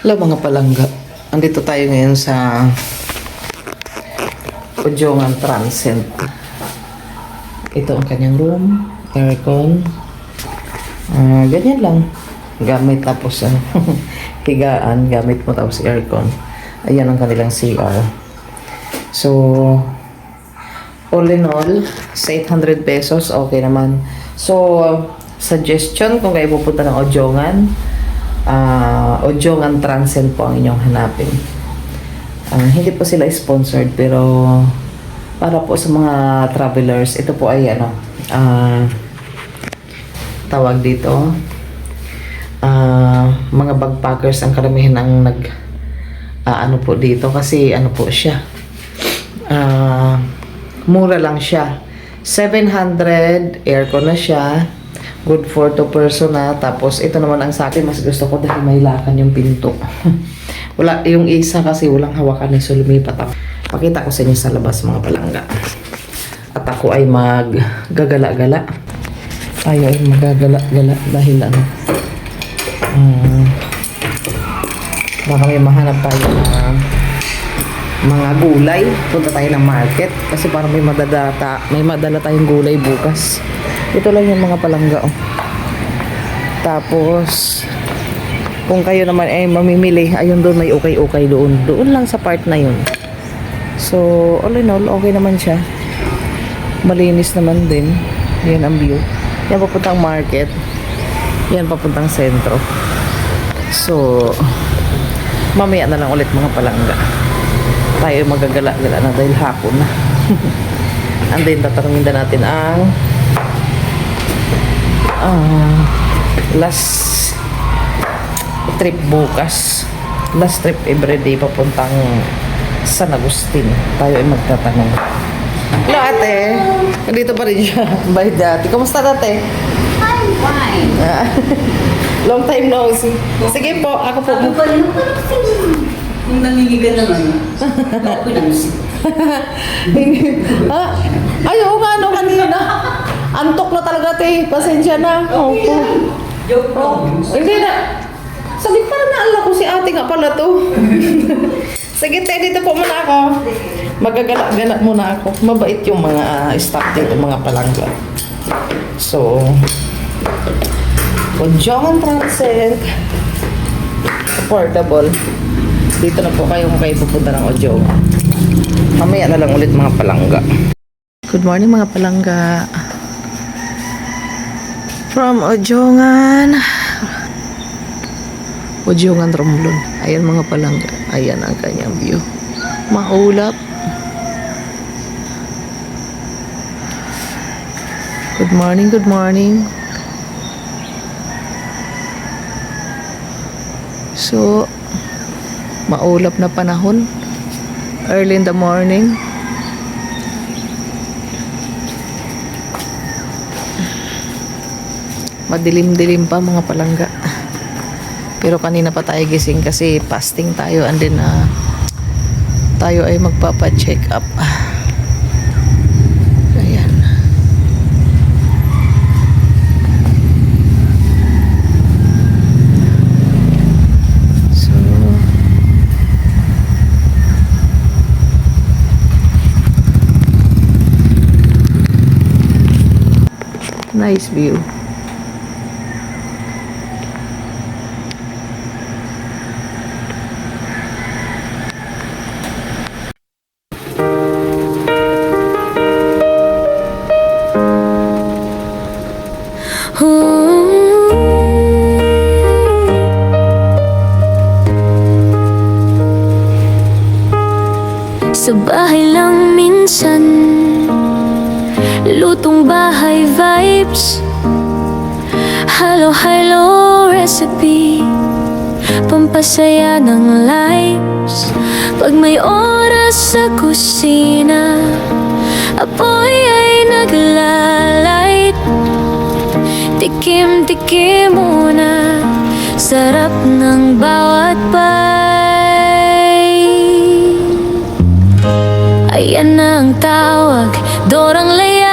Hello mga palangga. Andito tayo ngayon sa Ojongan Transcend. Ito ang kanyang room, aircon. Ganyan lang. Gamit tapos higaan, gamit mo tapos aircon. Ayan ang kanilang CR. So, all in all, sa 800 pesos, okay naman. So, suggestion kung kayo pupunta ng Ojongan Transcend po ang inyong hanapin. Hindi po sila sponsored pero para po sa mga travelers, ito po ay tawag dito, mga backpackers ang karamihan ang ano po dito kasi ano po siya, mura lang siya, 700, aircon na siya, good for 2 person na. Tapos ito naman ang sa akin, mas gusto ko dahil may lakan yung pinto. Wala, yung isa kasi walang hawakan na, so lumipat ako. Pakita ko sa inyo sa labas mga palangga. At ako ay maggagala-gala. Tayo ay magagala-gala dahil baka may mahanap tayo na mga gulay. Punta tayo ng market kasi parang may madala tayong gulay bukas. Ito lang yung mga palangga, oh. Tapos kung kayo naman ay mamimili, ayun doon may ukay-ukay doon. Doon lang sa part na yun. So, all in all, okay naman siya. Malinis naman din. Yan ang view. Yan papuntang market. Yan papuntang sentro. So, mamaya na lang ulit mga palangga. Tayo magagala-gala na dahil hapon na. And then, tatanungin na natin ang last trip bukas. Last trip everyday papuntang San Agustin. Tayo ay magtatanong. Hello ate. Nandito pa rin siya. Bye dati. Kumusta dati? I'm fine. Long time no see. Sige po, ako po. Ako pa rin. Kung nangigigan naman. Ako pinansin. Ay, oo nga, no, kanina. Antok na talaga, te. Pasensya na. Opo. Joke po. Hindi na. Sabi, parang naala ko si ate nga pala to. Sige, te, dito po muna ako. Magagala-gala muna ako. Mabait yung mga staff dito, mga palangga. So, Ojongan Transcend. Affordable. Dito na po kayo kung kayo pupunta ng Ojongan. Mamaya na lang ulit mga palangga. Good morning mga palangga. From Ojongan Romblon. Ayan mga palangga. Ayan ang kanyang view. Maulap. Good morning, good morning. So, maulap na panahon. Early in the morning. Madilim-dilim pa mga palangga. Pero kanina pa tayo gising kasi fasting tayo and then tayo ay magpapa-check up. Ayan. So, nice view. Sa bahay lang minsan, lutong bahay vibes, halo-halo recipe, pampasaya ng lives. Pag may oras sa kusina, apoy ay naglalight. Tikim-tikim muna, sarap ng bawat bite. Ayan na ang tawag, dorang layas.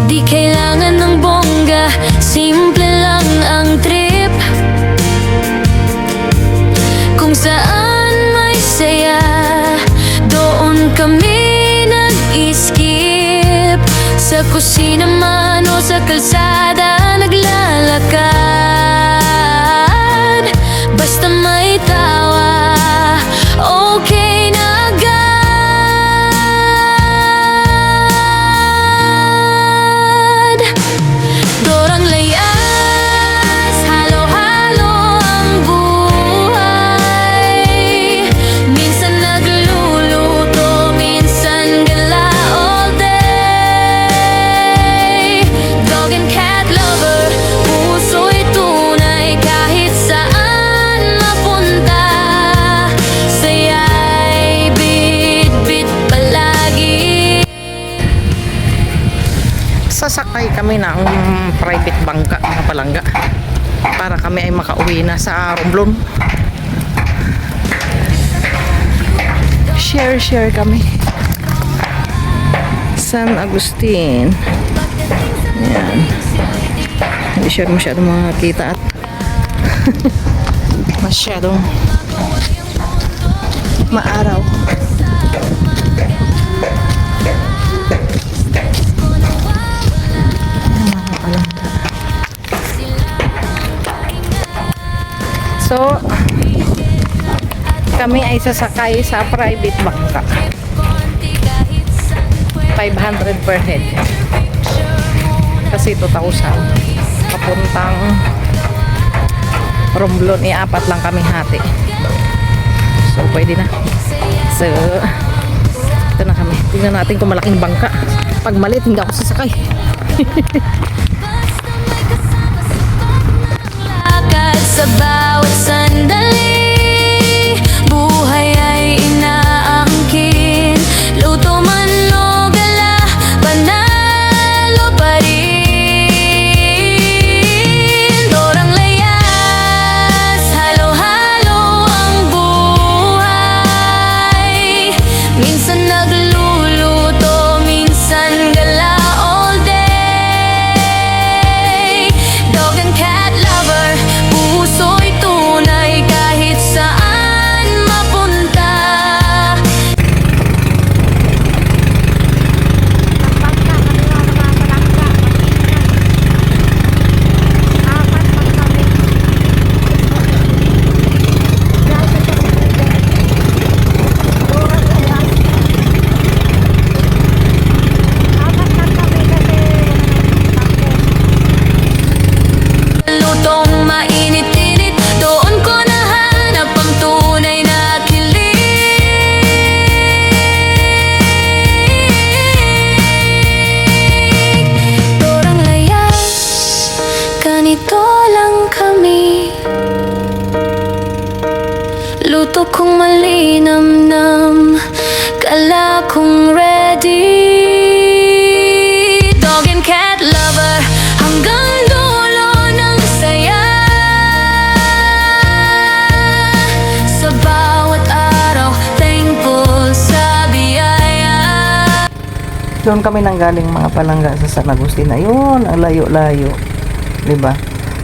Di kailangan ng bongga, simple lang ang trip. Sa kusina man o sa kalsada naglalakad, basta may tawa, okay na agad. Dorang layas, halo-halo ang buhay. Minsan nagluluto, minsan gala all day. Dog and cat lover, puso'y tunay kahit saan mapunta. Saya'y bit-bit palagi. Sasakay kami ng private bangka, mga palangga, para kami ay makauwi na sa Romblon. Share kami. San Agustin. Ayan. Hindi siya masyadong makakita at masyadong maaraw. So, kami ay sasakay sa private bangka. 500 per head. Kasi 2,000. Papuntang Romblon, apat lang kami hati. So, pwede na. So, ito na kami. Tingnan natin kung malaking bangka. Pag maliit, hindi ako sasakay. Sa bawat sandali, buhay ay inaangkin. Luto man o gala, panalo pa rin. Dorang layas, halo-halo ang buhay. Minsan nagluluto, minsan gala all day. Dog and cat lover, puso'y tunay kahit saan mapunta. Lutong mainit-init, doon ko nahanap ang tunay na kilig. Dorang layas, ganito lang kami. Luto kong malinamnam, kala kong ready. Dog and cat lover, hanggang dulo ng saya. Sa bawat araw, thankful sa biyaya. Doon kami nanggaling, mga palangga, sa San Agustin. Ayun, ang layo-layo. Diba?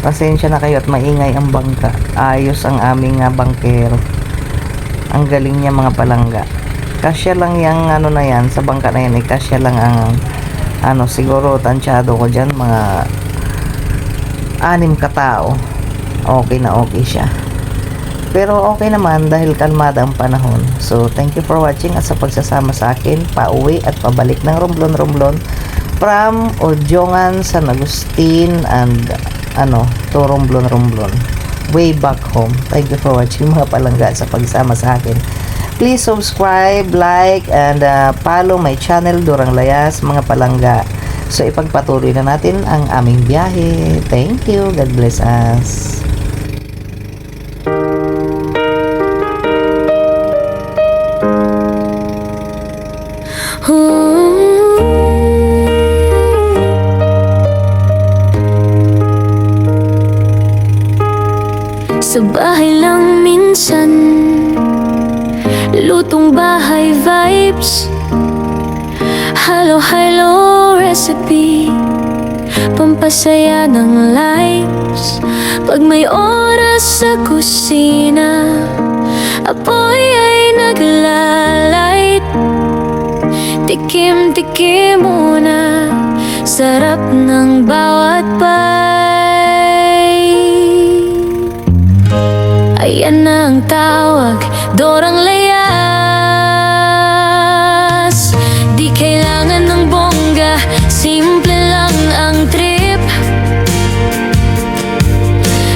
Pasensya na kayo at maingay ang bangka. Ayos ang aming bangkero. Ang galing niya, mga palangga. Kasya lang yung ano na yan, sa bangka na yan, kasya lang ang siguro tansyado ko dyan, mga 6 katao. Okay na okay siya. Pero okay naman dahil kalmada ang panahon. So, thank you for watching at sa pagsasama sa akin, pauwi at pabalik ng Romblon from Odjongan, San Agustin, and to Romblon. Way back home. Thank you for watching, mga palangga, sa pagsama sa akin. Please subscribe, like, and follow my channel, Dorang Layas, mga palangga. So, ipagpatuloy na natin ang aming biyahe. Thank you. God bless us. Sa bahay lang minsan, lutong bahay vibes, halo-halo recipe, pampasaya ng lives. Pag may oras sa kusina, apoy ay naglalight. Tikim-tikim muna, sarap ng bawat bite. Ayan na ang tawag, dorang layas. Di kailangan ng bongga, simple lang ang trip.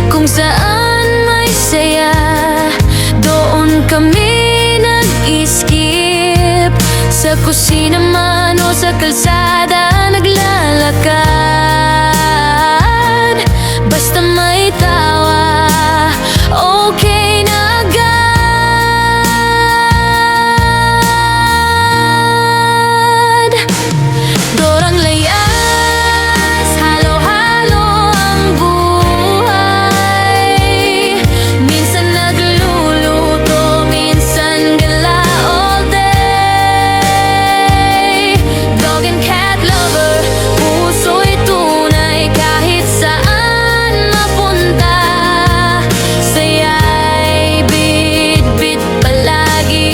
Kung saan may saya, doon kami nag-iskip. Sa kusina man o sa kalsada naglalakad, basta may tawa, okay na agad. Dorang layas, halo-halo ang buhay. Minsan nagluluto, minsan gala all day. Dog and cat lover, puso'y tunay kahit saan mapunta. Saya'y bit-bit palagi.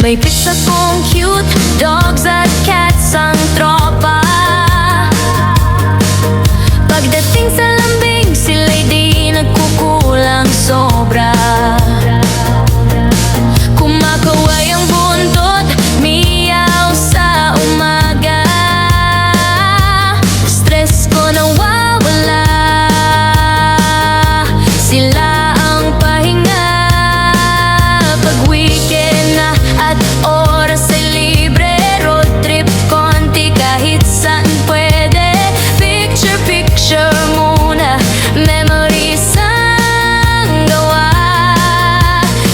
May pics akong cute, dogs at cats ang tropa. Pagdating sa lambing, sila'y di nagkukulang sobra. Kumakaway ang buntot, miyaw sa umaga. Stress ko nawawala, sila ang pahinga. Pag weekend na at oras ay libre, road trip konti kahit saan pwede. Picture picture muna, memories ang gawa.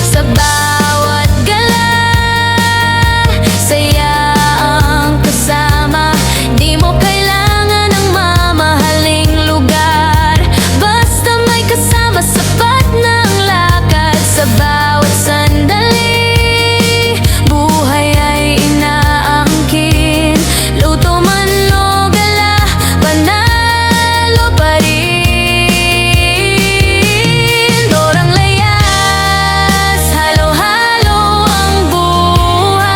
Sa bawat gala, saya ang kasama. Di mo kailangan ng mamahaling lugar, basta may kasama sapat ng lakad. Sa bawat sandali, buhay ay inaangkin. Luto man o gala, panalo pa rin. Dorang layas, halo-halo ang buhay.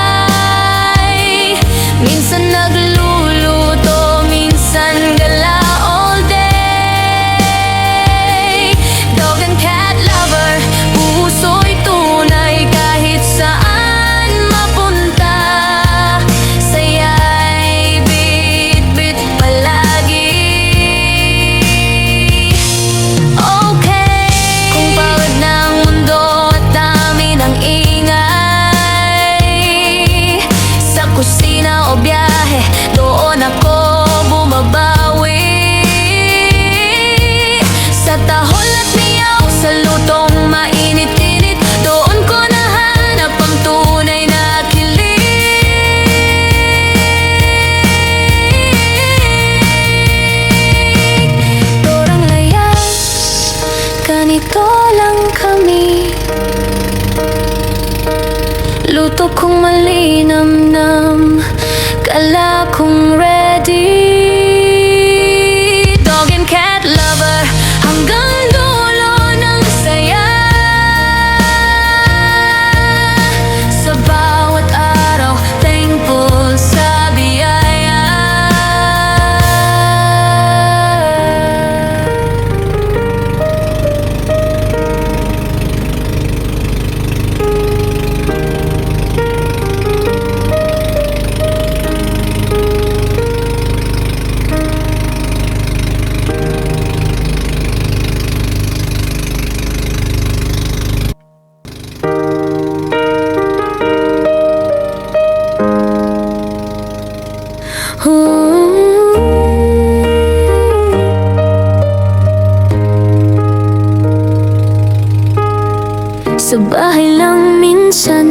Minsan nagluluto, minsan gala all day. Dog and cat lover, puso'y tunay kahit saan mapunta. Saya'y bit-bit palagi. Okay, kung pagod ng mundo at dami ng ingay, sa kusina o biyahe, doon ako bumabawi. Sa tahol at miyaw, sa lutong mainit-init, doon ko nahanap ang tunay na kilig. Dorang layas, ganito lang kami. Luto kong malinamnam, kala kong ready. Dog and cat lover, hanggang dulo ng saya. Sa bawat araw, thankful sa biyaya. Sa bahay lang minsan,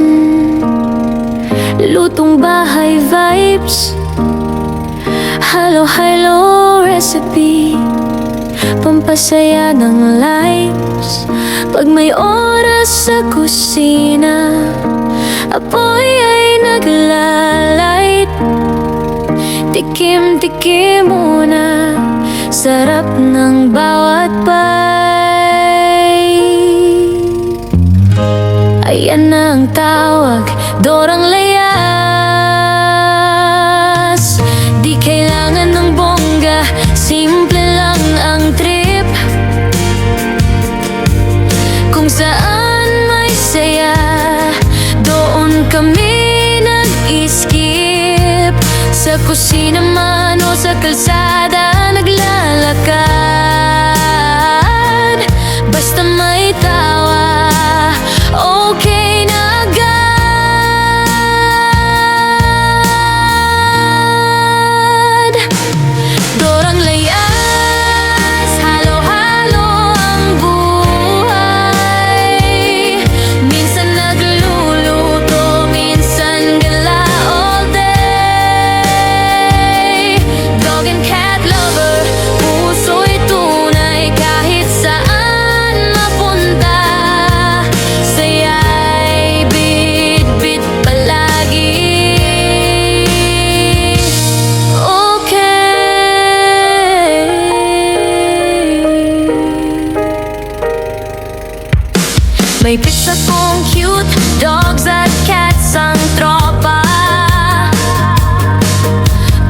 lutong bahay vibes. Halo-halo recipe, pampasaya ng lives. Pag may oras sa kusina, apoy ay naglalight. Tikim-tikim muna, sarap ng bawat bite. tawag, Dorang Layas. Di kailangan ng bongga, simple lang ang trip. Kung saan may saya, doon kami nag-iskip. Sa kusina man o sa kalsada naglalakad, basta may tawa, okay na agad. Dorang Layas, halo-halo ang buhay. Minsan nagluluto, minsan gala all day. Dog and cat lover, puso'y tunay kahit saan mapunta. Saya'y bit-bit palagi. May pics akong cute, dogs at cats ang tropa.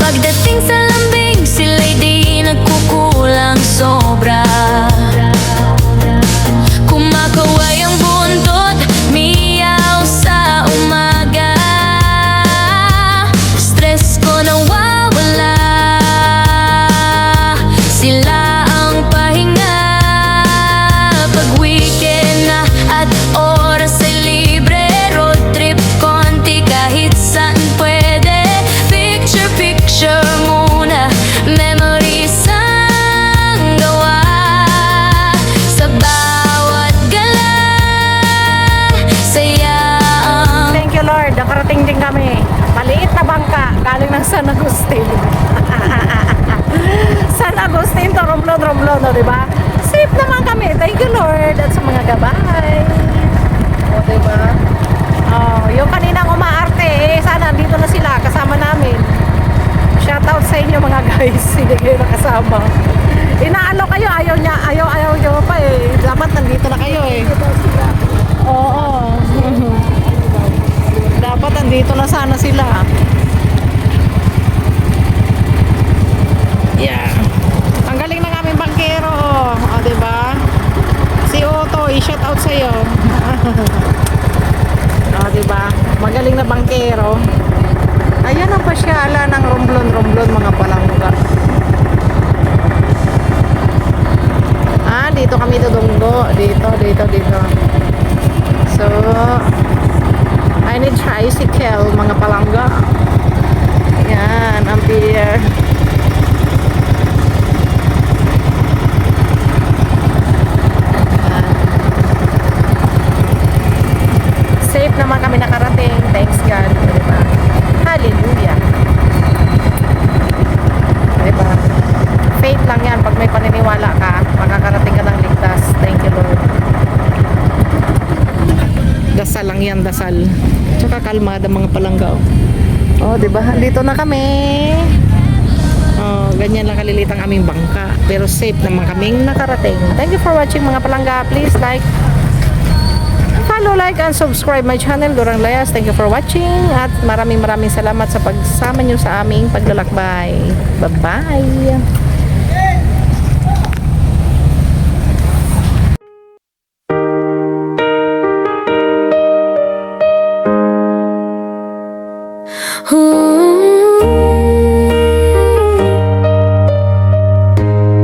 Pagdating sa lambing, sila'y di nagkukulang sobra. Kumakaway ang buntot, miyaw sa umaga. Stress ko nawawala, sila ang pahinga. Pag weekend na at oras ay libre, road trip konti kahit saan pwede. Picture picture muna, memories ang gawa. Sa bawat gala, saya ang Thank you Lord, nakarating din kami. Maliit na bangka, galing ng San Agustin. San Agustin to Romblon, no, diba? Safe naman kami. Thank you Lord. At sa mga gabay. O, diba? Oh, yung kaninang umaarte, sana andito na sila, kasama namin. Shoutout sa inyo mga guys. Hindi kayo nakasama. Inaalo kayo, ayaw nyo pa eh. Dapat nandito na kayo eh. Oo. Dapat andito na sana sila. Yeah. Ang galing ng aming bangkero. O, diba? Si Otto, i-shout out sa'yo. O, diba? Magaling na bangkero. Ayan ang pasyala ng Romblon, mga palangga. Dito kami dudunggo. Dito. So, I need tricycle, mga palangga. Ayan, ang pier. Safe naman kami nakarating. Thanks God. Diba? Hallelujah. Diba? Faith lang yan. Pag may paniniwala ka, makakarating ka ng ligtas. Thank you Lord. Dasal lang yan, dasal. Tsaka kalmada mga palangga. Oh, diba? Dito na kami. Oh, ganyan lang kalilit ang aming bangka. Pero safe naman kaming nakarating. Thank you for watching mga palangga. Please follow, like, and subscribe my channel, Dorang Layas. Thank you for watching. At maraming salamat sa pagsama nyo sa aming paglalakbay. Bye-bye. Ooh.